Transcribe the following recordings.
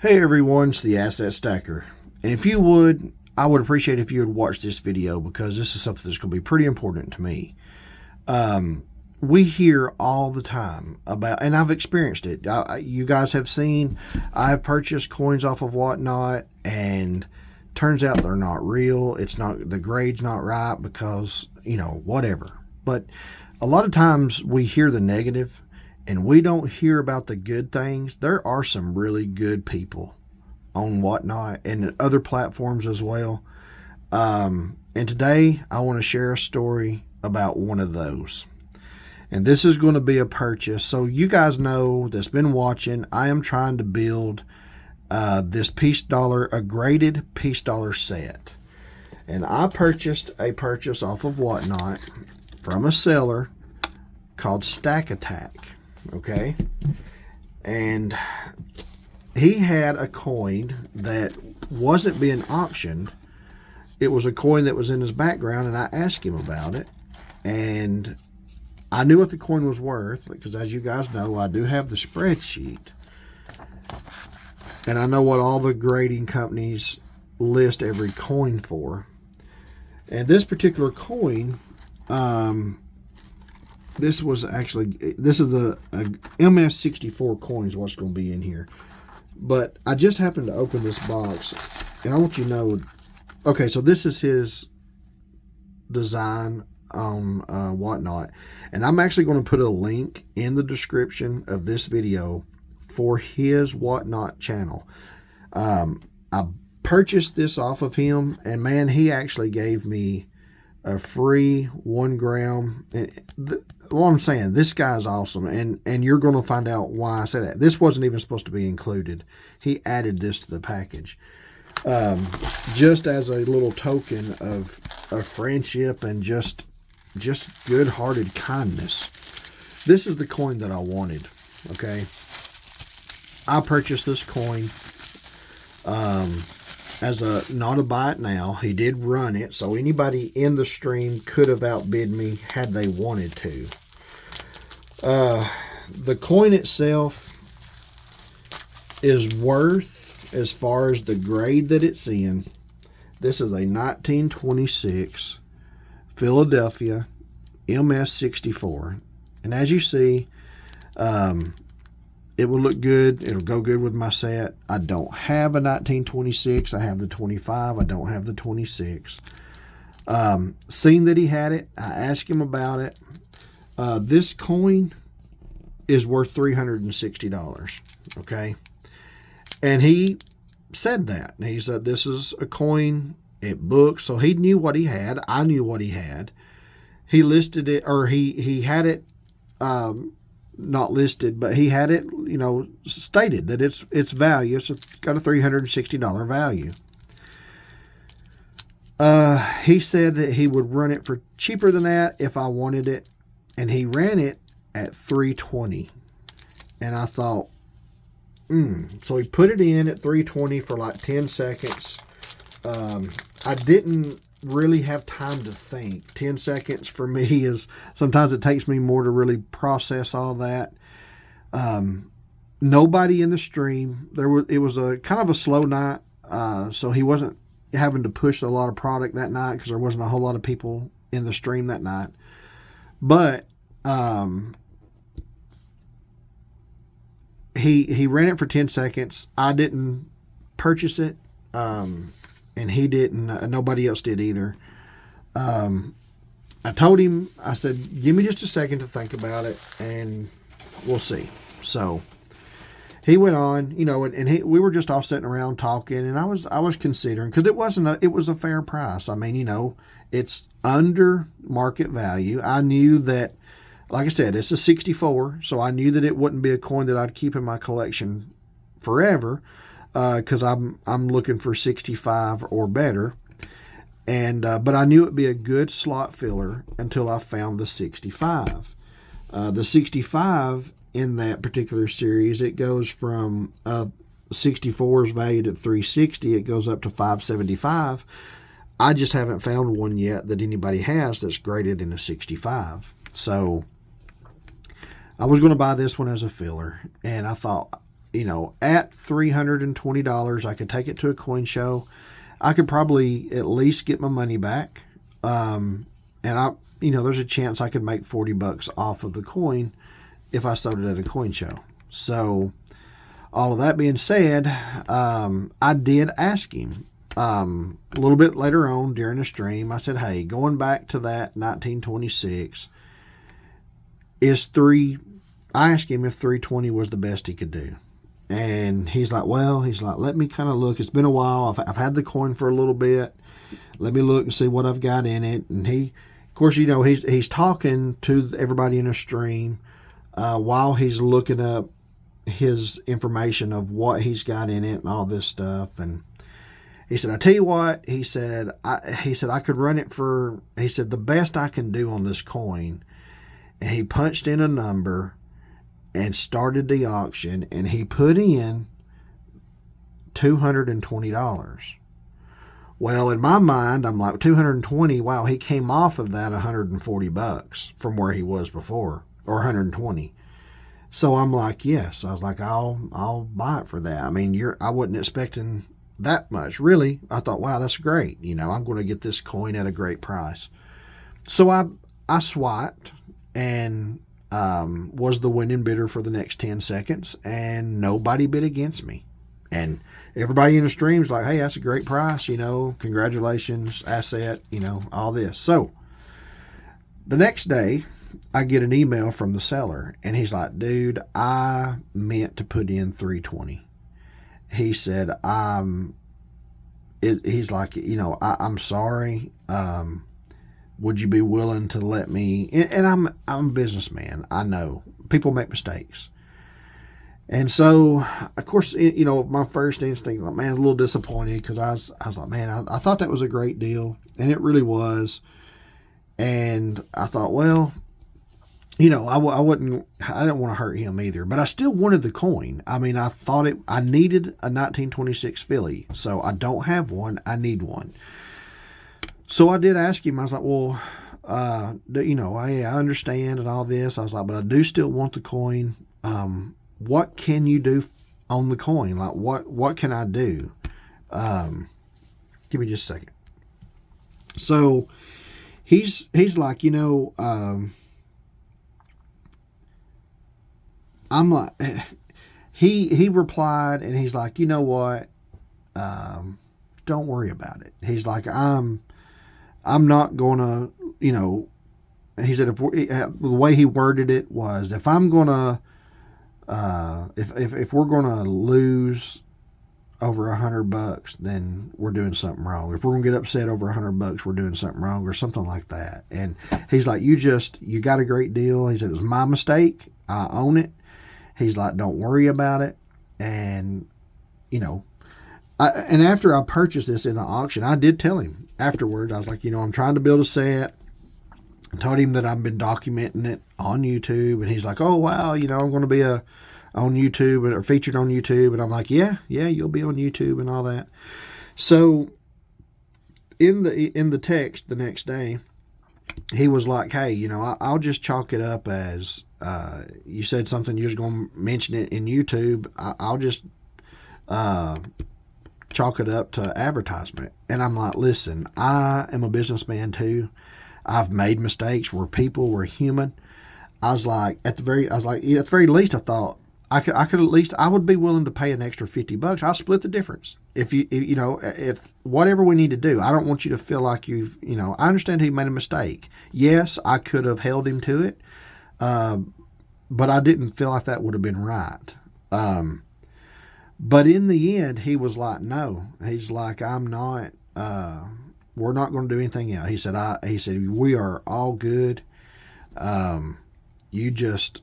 Hey everyone, it's the Asset Stacker. And if you would, I would appreciate if you would watch this video because this is something that's going to be pretty important to me. We hear all the time about, and I've experienced it. You guys have seen, I've purchased coins off of Whatnot and turns out they're not real. It's not, the grade's not right because, whatever. But a lot of times we hear the negative and we don't hear about the good things. There are some really good people on Whatnot and other platforms as well. And today I want to share a story about one of those. And this is going to be a purchase. So you guys know that's been watching, I am trying to build this Peace Dollar, a graded Peace Dollar set. And I purchased a purchase off of Whatnot from a seller called Stack Attack. Okay, and he had a coin that wasn't being auctioned. It was a coin that was in his background, and I asked him about it, and I knew what the coin was worth because, as you guys know, I do have the spreadsheet, and I know what all the grading companies list every coin for. And this particular coin, this is the MS64 coin is what's going to be in here. But I just happened to open this box, and I want you to know, okay, so this is his design on Whatnot. And I'm actually going to put a link in the description of this video for his Whatnot channel. I purchased this off of him, and man, he actually gave me a free 1 gram. What I'm saying, this guy's awesome, and you're going to find out why I said that. This wasn't even supposed to be included. He added this to the package, just as a little token of friendship and just good-hearted kindness. This is the coin that I wanted. Okay, I purchased this coin as not a buy it now. He did run it, so anybody in the stream could have outbid me had they wanted to. The coin itself is worth, as far as the grade that it's in, this is a 1926 Philadelphia MS64. And as you see, it will look good. It'll go good with my set. I don't have a 1926. I have the 25. I don't have the 26. Seeing that he had it, I asked him about it. This coin is worth $360. Okay. And he said that. He said this is a coin, it books. So he knew what he had. I knew what he had. He listed it, or he had it, not listed, but he had it, stated that its value. So it's got a $360 value. He said that he would run it for cheaper than that if I wanted it, and he ran it at $320. And I thought, so he put it in at $320 for like 10 seconds. I didn't really have time to think. 10 seconds for me is, sometimes it takes me more to really process all that. Nobody in the stream. It was a kind of a slow night, so he wasn't having to push a lot of product that night because there wasn't a whole lot of people in the stream that night. But he ran it for 10 seconds. I didn't purchase it, and he didn't. Nobody else did either. I told him, I said, give me just a second to think about it, and we'll see. So he went on, and we were just all sitting around talking, and I was considering, because it was a fair price. I mean, it's under market value. I knew that, like I said, it's a 64, so I knew that it wouldn't be a coin that I'd keep in my collection forever, because I'm looking for 65 or better. And but I knew it'd be a good slot filler until I found the 65. The 65 in that particular series, it goes from 64 is valued at $360. It goes up to $575. I just haven't found one yet that anybody has that's graded in a 65. So I was going to buy this one as a filler, and I thought, at $320, I could take it to a coin show. I could probably at least get my money back. And there's a chance I could make $40 off of the coin if I sold it at a coin show. So all of that being said, I did ask him a little bit later on during the stream. I said, hey, going back to that 1926, I asked him if 320 was the best he could do. And he's like, let me kind of look. It's been a while. I've had the coin for a little bit. Let me look and see what I've got in it. And of course, he's talking to everybody in the stream while he's looking up his information of what he's got in it and all this stuff. And he said, I tell you what, he said, I could run it for, he said, the best I can do on this coin. And he punched in a number and started the auction, and he put in $220. Well, in my mind, I'm like, 220, wow, he came off of that $140 from where he was before, or 120. So I'm like, yes. I was like, I'll buy it for that. I mean, I wasn't expecting that much, really. I thought, wow, that's great. I'm going to get this coin at a great price. So I swiped and was the winning bidder for the next 10 seconds, and nobody bid against me. And everybody in the stream's like, hey, that's a great price, congratulations, asset, all this. So the next day, I get an email from the seller, and he's like, dude, I meant to put in 320. He said, he's like, I'm sorry. Would you be willing to let me, and I'm a businessman. I know people make mistakes. And so, of course, my first instinct, like, man, I was a little disappointed because I was like, man, I thought that was a great deal, and it really was. And I thought, well, I didn't want to hurt him either, but I still wanted the coin. I mean, I thought I needed a 1926 Philly, so I don't have one. I need one. So I did ask him. I was like, well, I understand and all this. I was like, but I do still want the coin. What can you do on the coin? Like, what can I do? Give me just a second. So he's like, I'm like, he replied, and he's like, you know what? Don't worry about it. He's like, I'm not going to, he said, the way he worded it was, if I'm going to, if we're going to lose over $100, then we're doing something wrong. If we're going to get upset over $100, we're doing something wrong, or something like that. And he's like, you got a great deal. He said, it was my mistake. I own it. He's like, don't worry about it. And, and after I purchased this in the auction, I did tell him afterwards. I was like, I'm trying to build a set. I told him that I've been documenting it on YouTube, and he's like, oh wow, I'm going to be on YouTube or featured on YouTube. And I'm like, yeah, you'll be on YouTube and all that. So in the text the next day, he was like, hey, I'll just chalk it up as you said something you was going to mention it in YouTube. I'll just chalk it up to advertisement. And I'm like, listen, I am a businessman too. I've made mistakes. We're people. We're human. I was like, at the very least, I thought I could at least, I would be willing to pay an extra $50. I'll split the difference. If whatever we need to do, I don't want you to feel like I understand he made a mistake. Yes, I could have held him to it. But I didn't feel like that would have been right. But in the end, he was like, no. He's like, I'm not, we're not going to do anything else. He said, we are all good. You just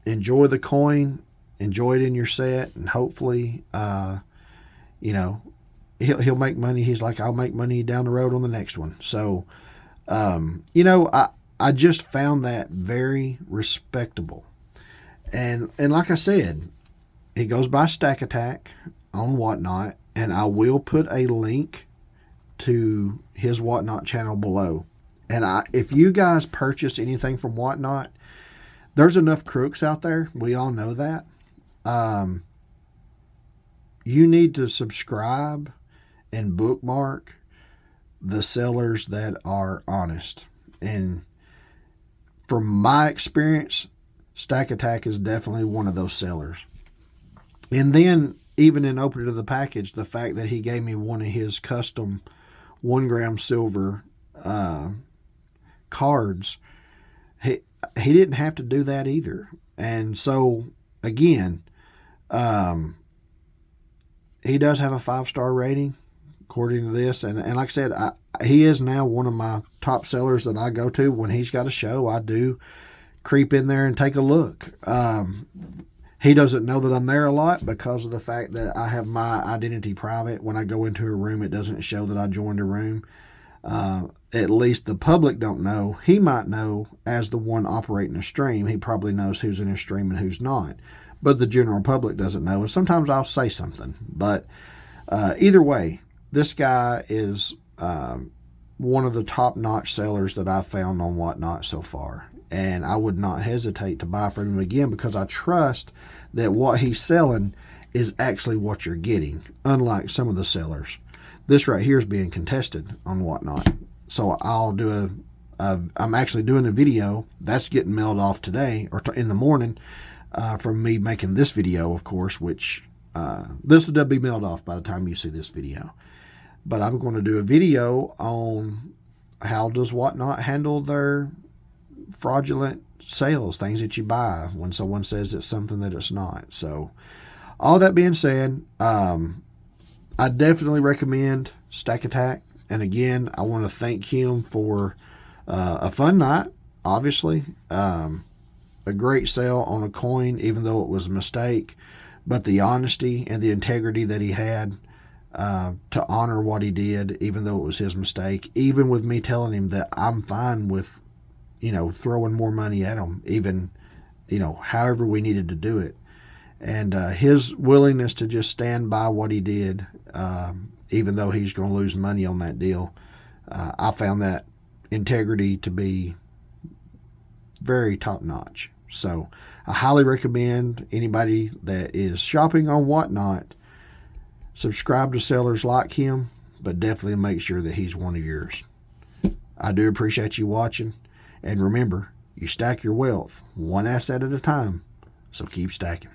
enjoy the coin, enjoy it in your set, and hopefully, he'll make money. He's like, I'll make money down the road on the next one. So, I just found that very respectable. And like I said, he goes by Stack Attack on Whatnot, and I will put a link to his Whatnot channel below. And if you guys purchase anything from Whatnot, there's enough crooks out there. We all know that. you need to subscribe and bookmark the sellers that are honest. And from my experience, Stack Attack is definitely one of those sellers. And then, even in opening of the package, the fact that he gave me one of his custom 1 gram silver cards, he didn't have to do that either. And so, again, he does have a 5-star rating according to this. And like I said, he is now one of my top sellers that I go to. When he's got a show, I do creep in there and take a look. He doesn't know that I'm there a lot because of the fact that I have my identity private. When I go into a room, it doesn't show that I joined a room. At least the public don't know. He might know as the one operating a stream. He probably knows who's in a stream and who's not. But the general public doesn't know. And sometimes I'll say something. But either way, this guy is one of the top-notch sellers that I've found on Whatnot so far. And I would not hesitate to buy from him again because I trust that what he's selling is actually what you're getting, unlike some of the sellers. This right here is being contested on Whatnot. So I'll do I'm actually doing a video that's getting mailed off today or in the morning from me making this video, of course, which this will be mailed off by the time you see this video. But I'm going to do a video on how does Whatnot handle their fraudulent sales, things that you buy when someone says it's something that it's not. So all that being said, I definitely recommend Stack Attack. And again, I want to thank him for a fun night, obviously. A great sale on a coin, even though it was a mistake. But the honesty and the integrity that he had to honor what he did, even though it was his mistake. Even with me telling him that I'm fine with, throwing more money at him, even, however we needed to do it. And his willingness to just stand by what he did, even though he's going to lose money on that deal, I found that integrity to be very top-notch. So I highly recommend anybody that is shopping on Whatnot, subscribe to sellers like him, but definitely make sure that he's one of yours. I do appreciate you watching. And remember, you stack your wealth one asset at a time, so keep stacking.